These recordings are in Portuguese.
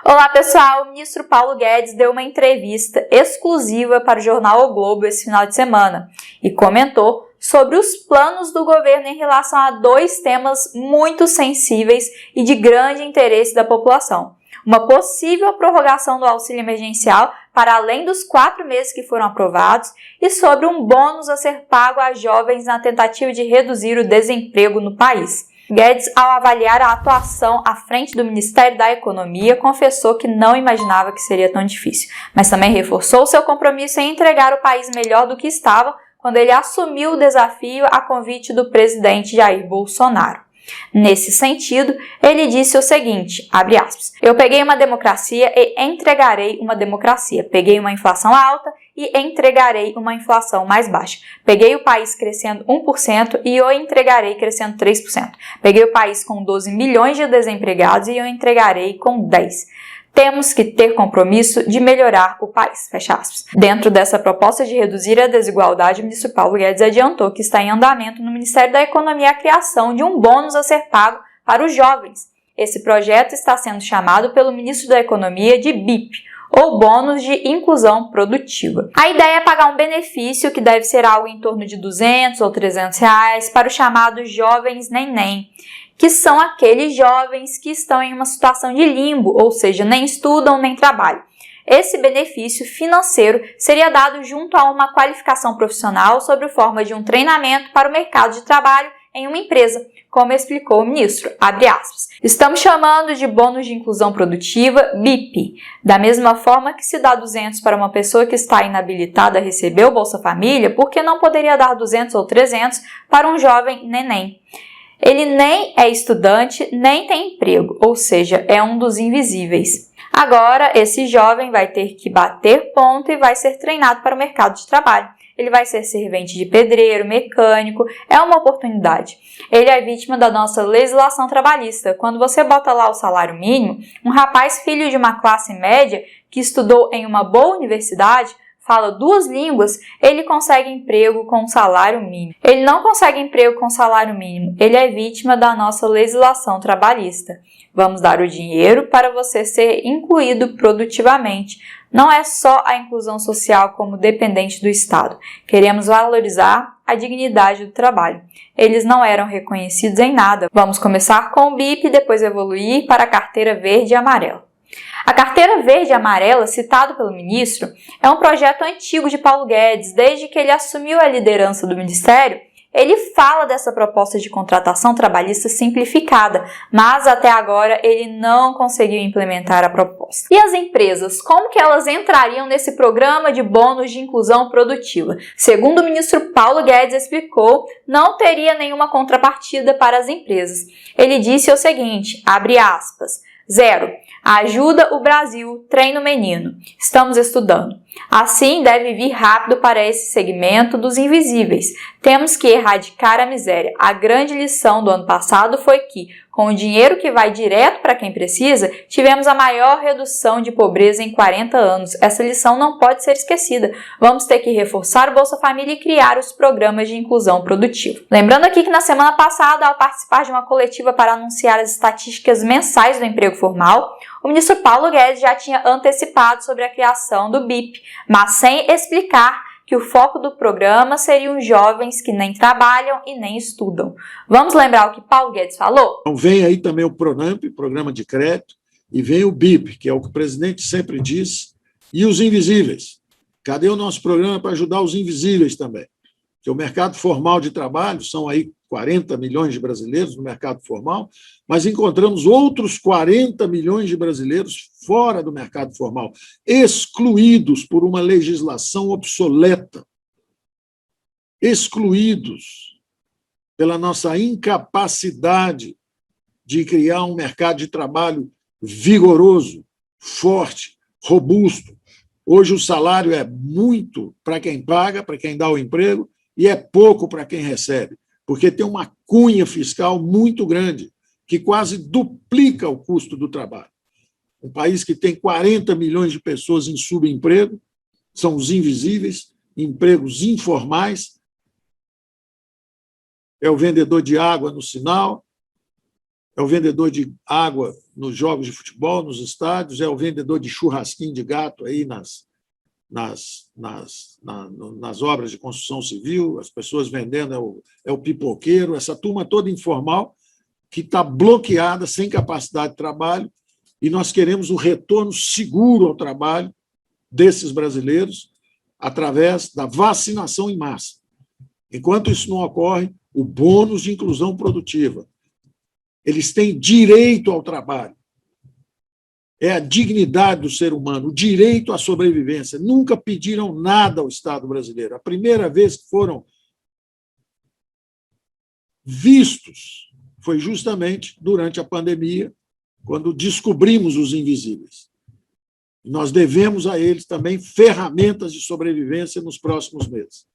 Olá pessoal, o ministro Paulo Guedes deu uma entrevista exclusiva para o jornal O Globo esse final de semana e comentou sobre os planos do governo em relação a dois temas muito sensíveis e de grande interesse da população. Uma possível prorrogação do auxílio emergencial para além dos 4 meses que foram aprovados e sobre um bônus a ser pago a jovens na tentativa de reduzir o desemprego no país. Guedes, ao avaliar a atuação à frente do Ministério da Economia, confessou que não imaginava que seria tão difícil, mas também reforçou seu compromisso em entregar o país melhor do que estava quando ele assumiu o desafio a convite do presidente Jair Bolsonaro. Nesse sentido, ele disse o seguinte, abre aspas, eu peguei uma democracia e entregarei uma democracia. Peguei uma inflação alta e entregarei uma inflação mais baixa. Peguei o país crescendo 1% e eu entregarei crescendo 3%. Peguei o país com 12 milhões de desempregados e eu entregarei com 10%. Temos que ter compromisso de melhorar o país, fecha aspas. Dentro dessa proposta de reduzir a desigualdade, o ministro Paulo Guedes adiantou que está em andamento no Ministério da Economia a criação de um bônus a ser pago para os jovens. Esse projeto está sendo chamado pelo ministro da Economia de BIP, ou Bônus de Inclusão Produtiva. A ideia é pagar um benefício que deve ser algo em torno de R$200 ou R$300 para os chamados jovens neném, que são aqueles jovens que estão em uma situação de limbo, ou seja, nem estudam nem trabalham. Esse benefício financeiro seria dado junto a uma qualificação profissional sob forma de um treinamento para o mercado de trabalho em uma empresa, como explicou o ministro, abre aspas. Estamos chamando de bônus de inclusão produtiva, BIP. Da mesma forma que se dá 200 para uma pessoa que está inabilitada a receber o Bolsa Família, por que não poderia dar 200 ou 300 para um jovem neném? Ele nem é estudante, nem tem emprego, ou seja, é um dos invisíveis. Agora, esse jovem vai ter que bater ponto e vai ser treinado para o mercado de trabalho. Ele vai ser servente de pedreiro, mecânico, é uma oportunidade. Ele é vítima da nossa legislação trabalhista. Quando você bota lá o salário mínimo, um rapaz filho de uma classe média que estudou em uma boa universidade, fala 2 línguas, ele consegue emprego com salário mínimo. Ele não consegue emprego com salário mínimo, ele é vítima da nossa legislação trabalhista. Vamos dar o dinheiro para você ser incluído produtivamente. Não é só a inclusão social como dependente do Estado. Queremos valorizar a dignidade do trabalho. Eles não eram reconhecidos em nada. Vamos começar com o BIP e depois evoluir para a carteira verde e amarela. A carteira verde e amarela, citado pelo ministro, é um projeto antigo de Paulo Guedes. Desde que ele assumiu a liderança do ministério, ele fala dessa proposta de contratação trabalhista simplificada, mas até agora ele não conseguiu implementar a proposta. E as empresas, como que elas entrariam nesse programa de bônus de inclusão produtiva? Segundo o ministro Paulo Guedes explicou, não teria nenhuma contrapartida para as empresas. Ele disse o seguinte, abre aspas, 0. Ajuda o Brasil, treina o menino. Estamos estudando. Assim, deve vir rápido para esse segmento dos invisíveis. Temos que erradicar a miséria. A grande lição do ano passado foi que, com o dinheiro que vai direto para quem precisa, tivemos a maior redução de pobreza em 40 anos. Essa lição não pode ser esquecida. Vamos ter que reforçar o Bolsa Família e criar os programas de inclusão produtiva. Lembrando aqui que na semana passada, ao participar de uma coletiva para anunciar as estatísticas mensais do emprego formal, o ministro Paulo Guedes já tinha antecipado sobre a criação do BIP, mas sem explicar que o foco do programa seriam jovens que nem trabalham e nem estudam. Vamos lembrar o que Paulo Guedes falou? Então vem aí também o PRONAMP, Programa de Crédito, e vem o BIP, que é o que o presidente sempre diz, e os invisíveis. Cadê o nosso programa para ajudar os invisíveis também? Porque o mercado formal de trabalho, são aí 40 milhões de brasileiros no mercado formal, mas encontramos outros 40 milhões de brasileiros fora do mercado formal, excluídos por uma legislação obsoleta, excluídos pela nossa incapacidade de criar um mercado de trabalho vigoroso, forte, robusto. Hoje o salário é muito para quem paga, para quem dá o emprego, e é pouco para quem recebe, porque tem uma cunha fiscal muito grande, que quase duplica o custo do trabalho. Um país que tem 40 milhões de pessoas em subemprego, são os invisíveis, empregos informais, é o vendedor de água no sinal, é o vendedor de água nos jogos de futebol, nos estádios, é o vendedor de churrasquinho de gato aí nas obras de construção civil, as pessoas vendendo, é o pipoqueiro, essa turma toda informal que está bloqueada, sem capacidade de trabalho, e nós queremos o retorno seguro ao trabalho desses brasileiros através da vacinação em massa. Enquanto isso não ocorre, o bônus de inclusão produtiva. Eles têm direito ao trabalho. É a dignidade do ser humano, o direito à sobrevivência. Nunca pediram nada ao Estado brasileiro. A primeira vez que foram vistos foi justamente durante a pandemia, quando descobrimos os invisíveis. Nós devemos a eles também ferramentas de sobrevivência nos próximos meses,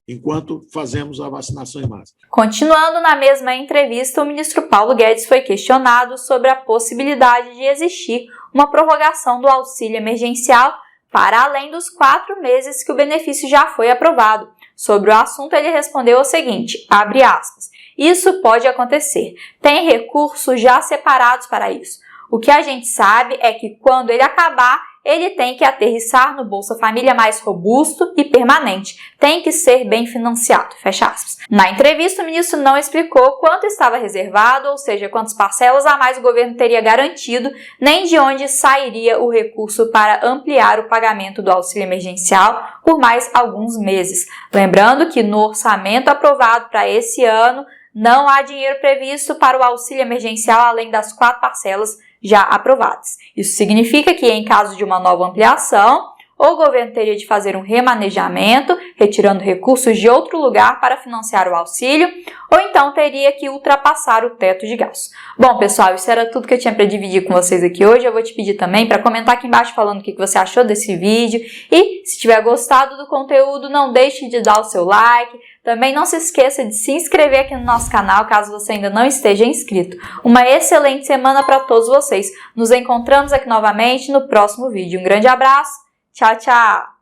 enquanto fazemos a vacinação em massa. Continuando na mesma entrevista, o ministro Paulo Guedes foi questionado sobre a possibilidade de existir uma prorrogação do auxílio emergencial para além dos 4 meses que o benefício já foi aprovado. Sobre o assunto, ele respondeu o seguinte, abre aspas, isso pode acontecer. Tem recursos já separados para isso. O que a gente sabe é que quando ele acabar, ele tem que aterrissar no Bolsa Família mais robusto e permanente. Tem que ser bem financiado, fecha aspas. Na entrevista, o ministro não explicou quanto estava reservado, ou seja, quantas parcelas a mais o governo teria garantido, nem de onde sairia o recurso para ampliar o pagamento do auxílio emergencial por mais alguns meses. Lembrando que no orçamento aprovado para esse ano, não há dinheiro previsto para o auxílio emergencial além das 4 parcelas já aprovadas. Isso significa que, em caso de uma nova ampliação, o governo teria de fazer um remanejamento, retirando recursos de outro lugar para financiar o auxílio, ou então teria que ultrapassar o teto de gastos. Bom, pessoal, isso era tudo que eu tinha para dividir com vocês aqui hoje. Eu vou te pedir também para comentar aqui embaixo falando o que você achou desse vídeo. E, se tiver gostado do conteúdo, não deixe de dar o seu like. Também não se esqueça de se inscrever aqui no nosso canal, caso você ainda não esteja inscrito. Uma excelente semana para todos vocês. Nos encontramos aqui novamente no próximo vídeo. Um grande abraço. Tchau, tchau!